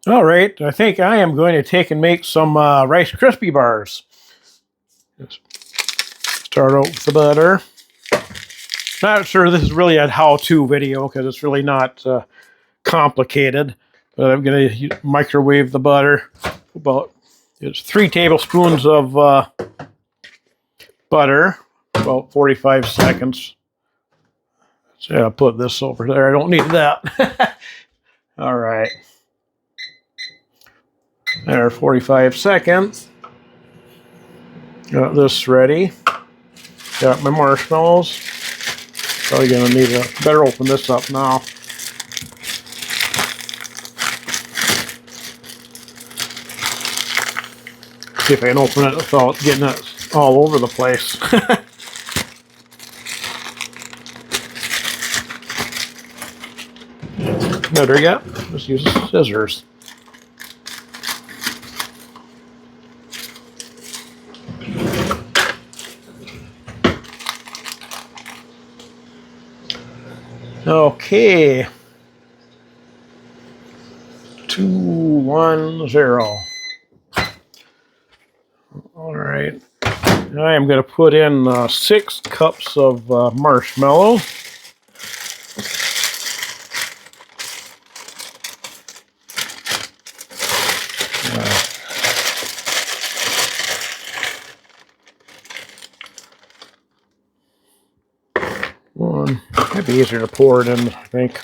All right, I think I am going to take and make some Rice Krispie bars. Just start out with the butter. Not sure this is really a how-to video because it's really not complicated. But I'm going to microwave the butter. It's 3 tablespoons of butter, about 45 seconds. So I'll put this over there. I don't need that. All right. There, 45 seconds. Got this ready. Got my marshmallows. Probably gonna need to better open this up now. See if I can open it without getting it all over the place. Better yet, just use scissors. Okay. 2, 1, 0. All right. I am going to put in 6 cups of marshmallow. Might be easier to pour it in, I think.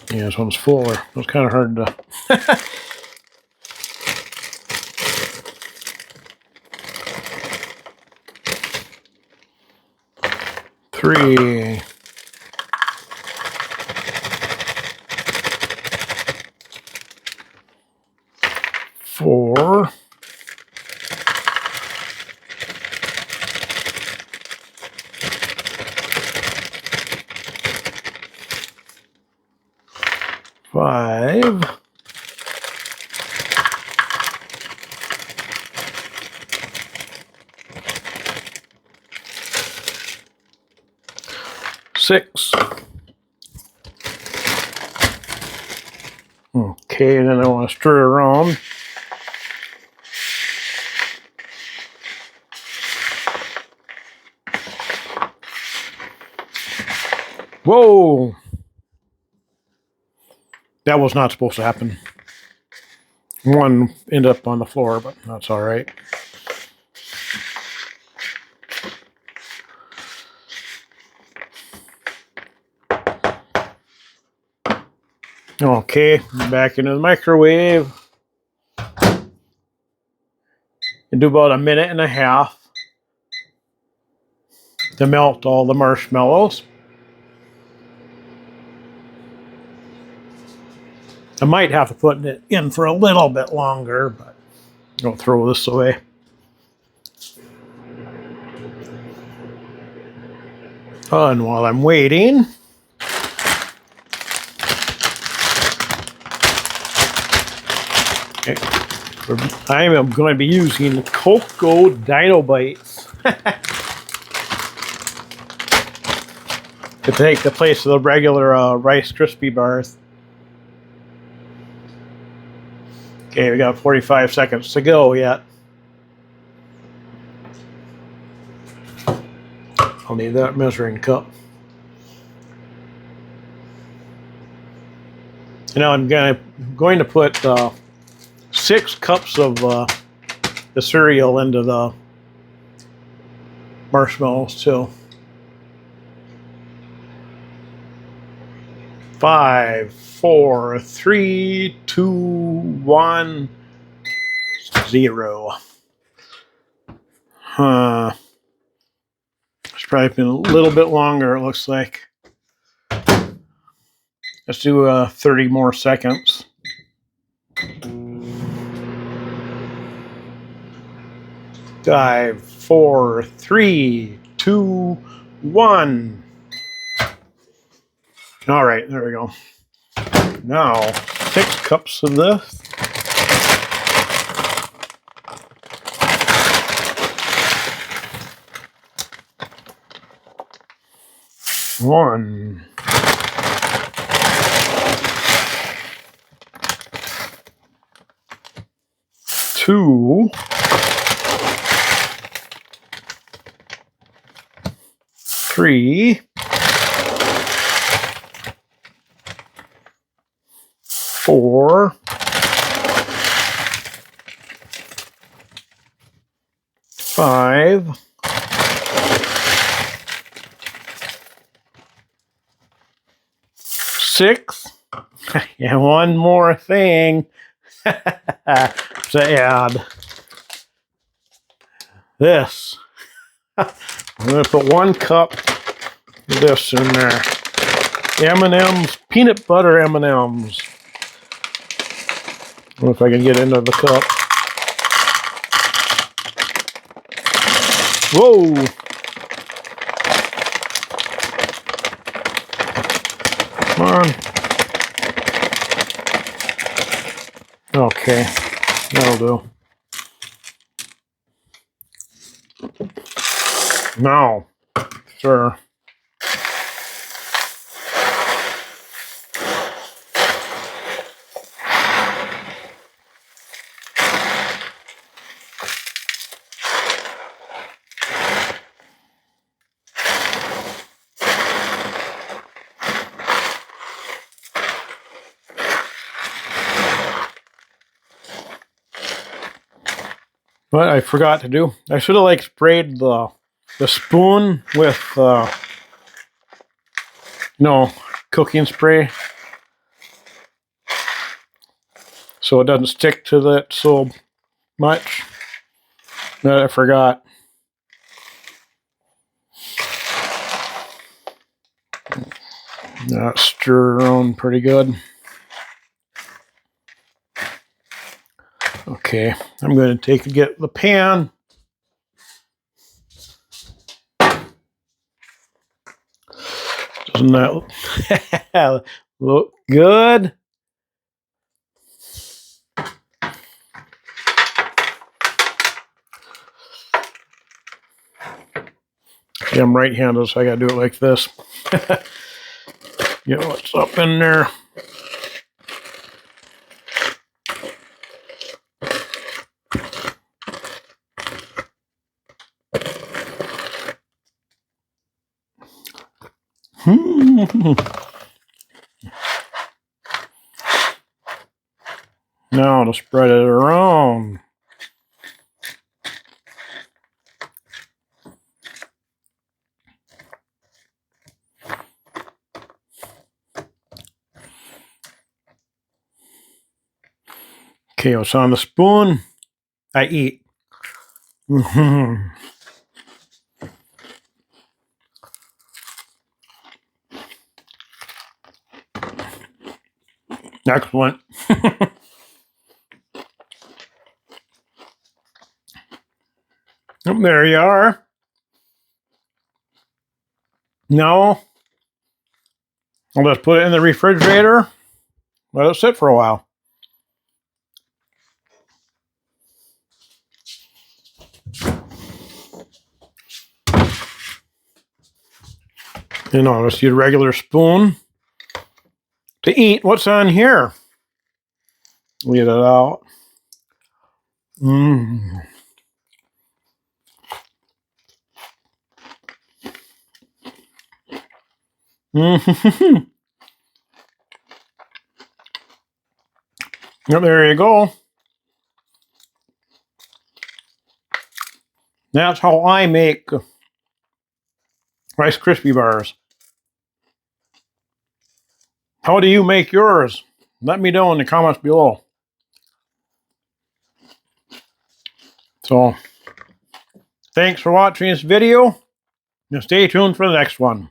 Yeah, this one's fuller. It was kind of hard to... 3. 4. 5. 6. Okay, then I want to stir around. Whoa! That was not supposed to happen. One ended up on the floor, but that's all right. Okay, back into the microwave. And do about 1.5 minutes to melt all the marshmallows. I might have to put it in for a little bit longer, but I'll throw this away. And while I'm waiting, I am going to be using Cocoa Dino Bites to take the place of the regular Rice Krispie bars. Okay, we got 45 seconds to go yet. I'll need that measuring cup. And now I'm going to put 6 cups of the cereal into the marshmallows too. 5, 4, 3, 2, 1, 0. It's probably been a little bit longer, it looks like. Let's do 30 more seconds. 5, 4, 3, 2, 1. All right, there we go. Now, 6 cups of this. One. 2. 3. 4. 5. 6. And one more thing to add. This. I'm going to put 1 cup of this in there. M&M's, peanut butter M&M's. I don't know if I can get into the cup. Whoa! Come on. Okay, that'll do. Now, sir. What I forgot to do, I should have sprayed the spoon with cooking spray, so it doesn't stick to that so much. That I forgot. Now stir around pretty good. Okay, I'm going to get the pan. Doesn't that look good? Yeah, I'm right-handed, so I gotta do it like this. Get what's up in there. Now to spread it around. Okay, what's on the spoon? I eat. Excellent. There you are. Now, I'll just put it in the refrigerator. Let it sit for a while. And I'll just use a regular spoon to eat what's on here. Get it out. Mmm. Mm-hmm. Yep, there you go. That's how I make Rice Krispie bars. How do you make yours? Let me know in the comments below. So, thanks for watching this video, and stay tuned for the next one.